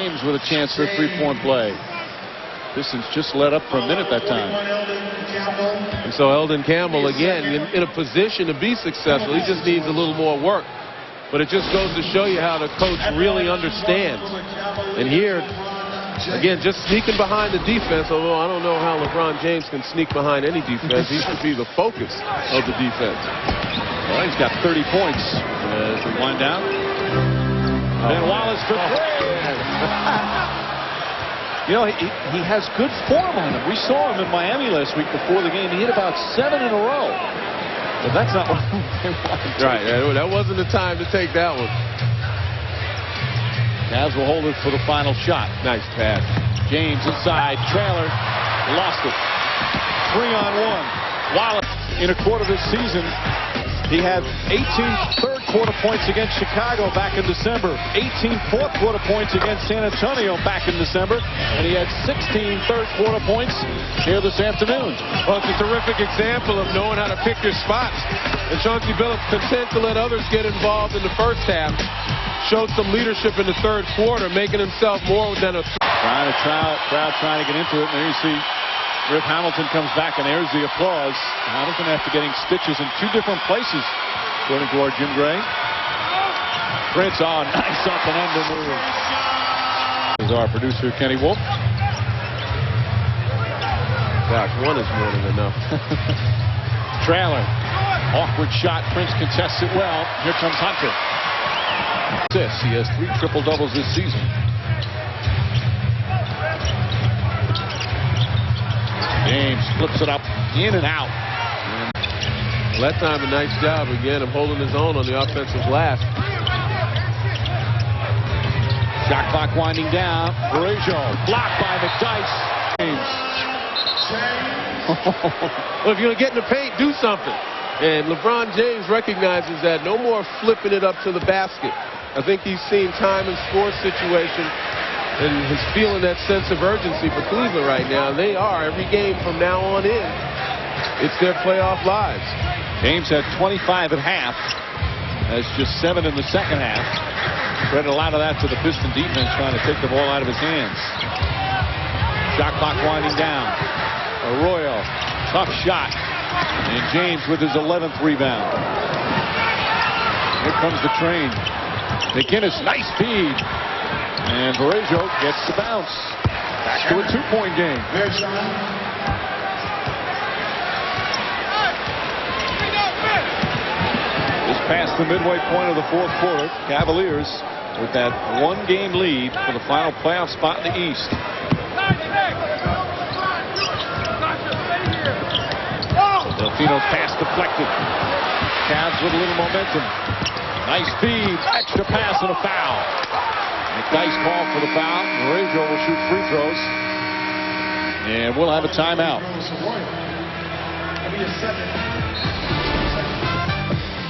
James with a chance for a three-point play. Pistons just let up for a minute that time. And so Eldon Campbell again in a position to be successful. He just needs a little more work. But it just goes to show you how the coach really understands. And here, again, just sneaking behind the defense, although I don't know how LeBron James can sneak behind any defense. He should be the focus of the defense. Well, he's got 30 points as we wind down. Ben Wallace for three. You know, he has good form on him. We saw him in Miami last week before the game. He hit about 7 in a row. But that's not what they wanted. Right. That wasn't the time to take that one. Cavs will hold it for the final shot. Nice pass. James inside. Trailer. Lost it. 3-on-1. Wallace in a quarter this season. He had 18 third-quarter points against Chicago back in December, 18 fourth-quarter points against San Antonio back in December, and he had 16 third-quarter points here this afternoon. Well, it's a terrific example of knowing how to pick your spots. And Chauncey Billups content to let others get involved in the first half. Showed some leadership in the third quarter, making himself more than a crowd trying to get into it, and there you see Rip Hamilton comes back, and there's the applause. Hamilton after getting stitches in 2 different places, according to our Jim Gray. Prince on nice up and under move. This is our producer Kenny Wolf. Gosh, one is more than enough. Trailer, awkward shot. Prince contests it well. Here comes Hunter. He has 3 triple-doubles this season. James flips it up, in and out. Well, that time a nice job again of holding his own on the offensive glass. Shot clock winding down. Varejao blocked by McDyess. James. Well, if you're going to get in the paint, do something. And LeBron James recognizes that. No more flipping it up to the basket. I think he's seen time and score situation. And he's feeling that sense of urgency for Cleveland right now. They are every game from now on in. It's their playoff lives. James had 25 at half. That's just 7 in the second half. Credit a lot of that to the Piston defense trying to take the ball out of his hands. Shot clock winding down. Arroyo, tough shot. And James with his 11th rebound. Here comes the train. McInnes, nice feed. And Varejao gets the bounce. Back to a 2-point game. Just past the midway point of the fourth quarter, Cavaliers with that 1-game lead for the final playoff spot in the East. Delfino's pass deflected. Cavs with a little momentum. Nice feed, extra pass and a foul. McDyess call for the foul. Varejao will shoot free throws. And we'll have a timeout.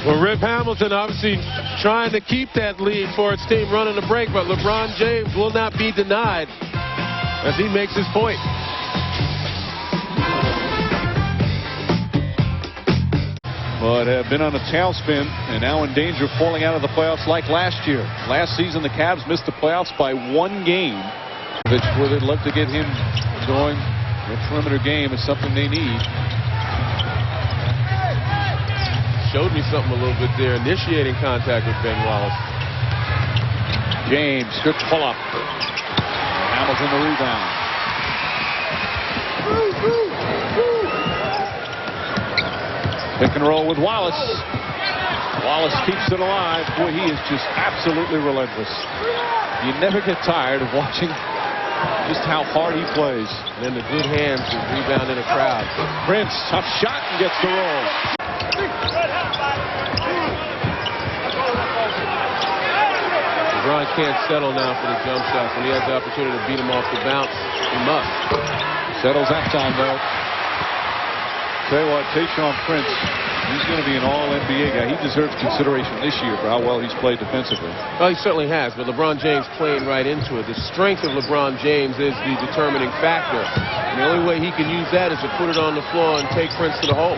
Well, Rip Hamilton obviously trying to keep that lead for its team running the break, but LeBron James will not be denied as he makes his point. But have been on a tailspin and now in danger of falling out of the playoffs like last year. Last season, the Cavs missed the playoffs by 1 game. Where they'd love to get him going. The perimeter game is something they need. Showed me something a little bit there, initiating contact with Ben Wallace. James, good pull-up. Hamilton the rebound. Pick and roll with Wallace. Wallace keeps it alive. Boy, he is just absolutely relentless. You never get tired of watching just how hard he plays. And then the good hands to rebound in a crowd. Prince, tough shot and gets the roll. LeBron can't settle now for the jump shots. When he has the opportunity to beat him off the bounce, he must. Settles that time, though. Tell you what, Tayshaun Prince, he's going to be an all-NBA guy. He deserves consideration this year for how well he's played defensively. Well, he certainly has, but LeBron James playing right into it. The strength of LeBron James is the determining factor. And the only way he can use that is to put it on the floor and take Prince to the hole.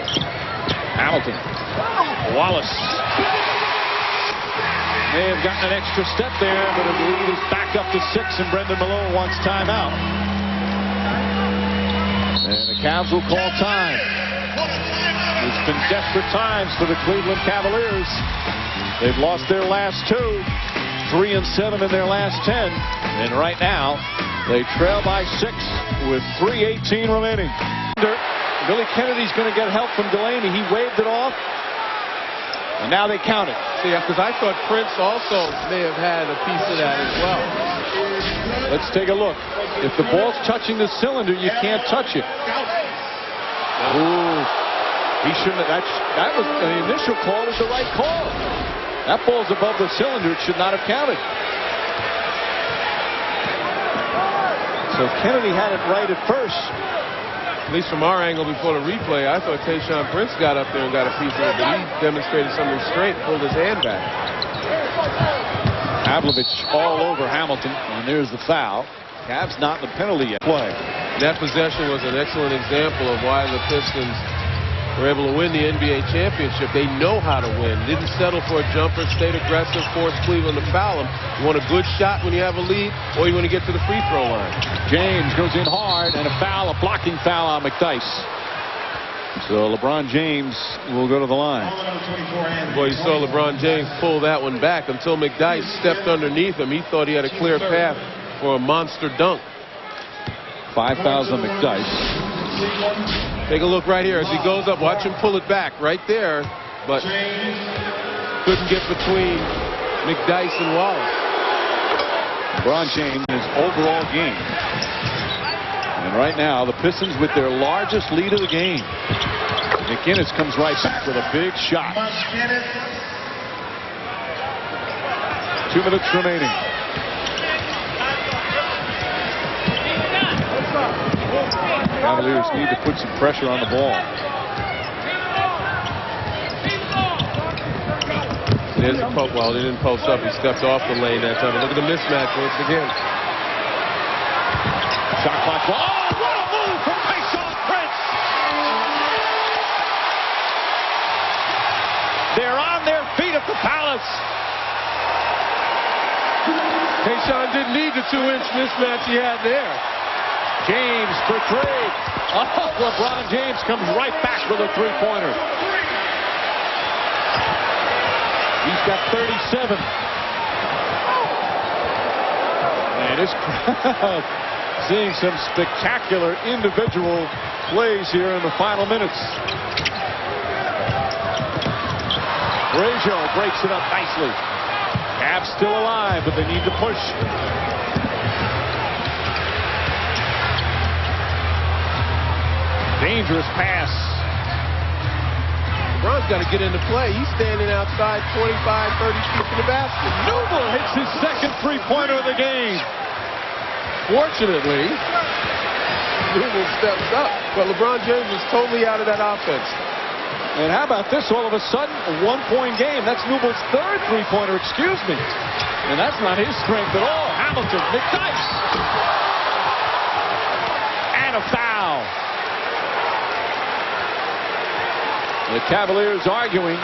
Hamilton. Wallace. May have gotten an extra step there, but the lead is back up to 6, and Brendan Malone wants timeout. And the Cavs will call time. It's been desperate times for the Cleveland Cavaliers. They've lost their last 2, 3 and 7 in their last 10, and right now they trail by 6 with 3:18 remaining. Billy Kennedy's going to get help from Delaney. He waved it off, and now they count it. Yeah, because I thought Prince also may have had a piece of that as well. Let's take a look. If the ball's touching the cylinder, you can't touch it. Ooh, he shouldn't have. That was the initial call was the right call. That ball's above the cylinder. It should not have counted. So Kennedy had it right at first. At least from our angle before the replay, I thought Tayshaun Prince got up there and got a piece of it, but he demonstrated some restraint, pulled his hand back. Pavlovich all over Hamilton, and there's the foul. Cavs not in the penalty yet. Play. That possession was an excellent example of why the Pistons were able to win the NBA championship. They know how to win. Didn't settle for a jumper, stayed aggressive, forced Cleveland to foul them. You want a good shot when you have a lead, or you want to get to the free throw line. James goes in hard, and a foul, a blocking foul on McDyess. So LeBron James will go to the line. Boy, you saw LeBron James pull that one back until McDyess stepped underneath him. He thought he had a clear path for a monster dunk. 5 fouls on McDyess. Take a look right here as he goes up. Watch him pull it back right there, but couldn't get between McDyess and Wallace. LeBron James in his overall game. And right now, the Pistons with their largest lead of the game. McInnes comes right back with a big shot. 2 minutes remaining. Cavaliers need to put some pressure on the ball. There's a poke. Well, they didn't post up. He stepped off the lane that time. Look at the mismatch once again. Shot clock. Oh, what a move from Tayshaun Prince! They're on their feet at the Palace. Tayshaun didn't need the 2-inch mismatch he had there. James for 3. Oh, LeBron James comes right back with a 3-pointer. He's got 37. And this crowd seeing some spectacular individual plays here in the final minutes. Reggio breaks it up nicely. Cavs still alive, but they need to push. Dangerous pass. LeBron's got to get into play. He's standing outside 25, 30 feet from the basket. Noble hits his second 3-pointer of the game. Fortunately, Noble steps up, but LeBron James is totally out of that offense. And how about this? All of a sudden, a 1-point game. That's Noble's third 3-pointer, excuse me. And that's not his strength at all. Hamilton, McDyess. And a foul. The Cavaliers arguing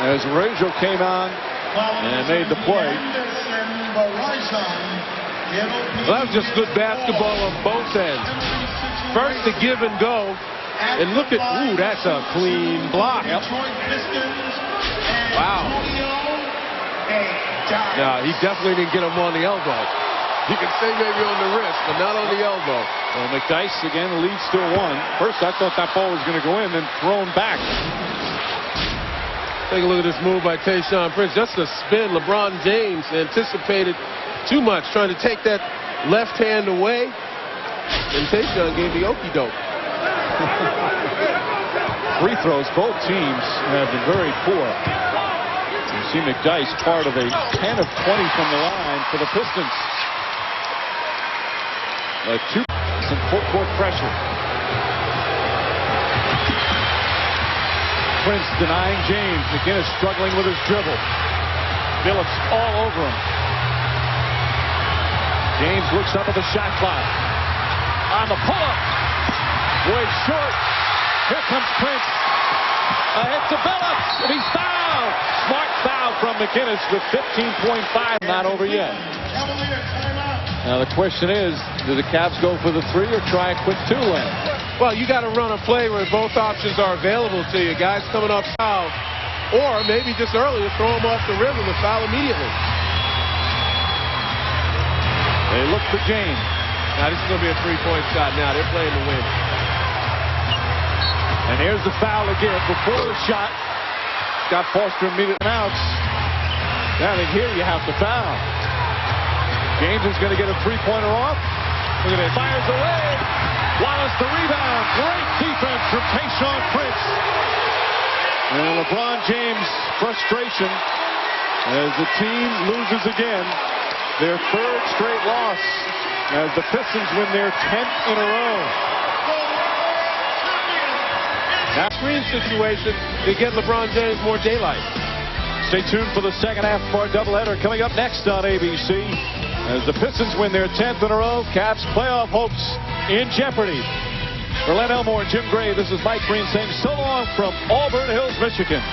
as Reggio came on and made the play. Well, that was just good basketball on both ends. First, the give and go. And look at, ooh, that's a clean block. Yep. Wow. No, he definitely didn't get him on the elbow. You can say maybe on the wrist, but not on the elbow. Well, McDyess again, the lead still 1. First, I thought that ball was going to go in, then thrown back. Take a look at this move by Tayshaun Prince. Just a spin. LeBron James anticipated too much, trying to take that left hand away. And Tayshaun gave the okie doke. Free throws, both teams have been very poor. You see McDyess part of a 10 of 20 from the line for the Pistons. 2 some full court pressure. Prince denying James. McInnes struggling with his dribble. Phillips all over him. James looks up at the shot clock. On the pull-up. Way short. Here comes Prince. A hit to Phillips. And he's fouled. foul. Smart foul from McInnis with 15.5 not over yet. Now the question is, do the Cavs go for the three or try a quick two-lane? Well, you got to run a play where both options are available to you. Guys coming off foul, or maybe just earlier throw them off the rim and the foul immediately. They look for James. Now this is going to be a three-point shot. Now they're playing to win. And here's the foul again before the shot. Scott Foster immediately announced. Now that here you have to foul. James is going to get a three-pointer off. Look at it. Fires away. Wallace the rebound. Great defense from Tayshaun Prince. And LeBron James' frustration as the team loses again. Their third straight loss as the Pistons win their 10th in a row. That screen situation to get LeBron James more daylight. Stay tuned for the second half of our doubleheader coming up next on ABC. As the Pistons win their 10th in a row, Cavs playoff hopes in jeopardy. For Len Elmore and Jim Gray, this is Mike Breen saying so long from Auburn Hills, Michigan.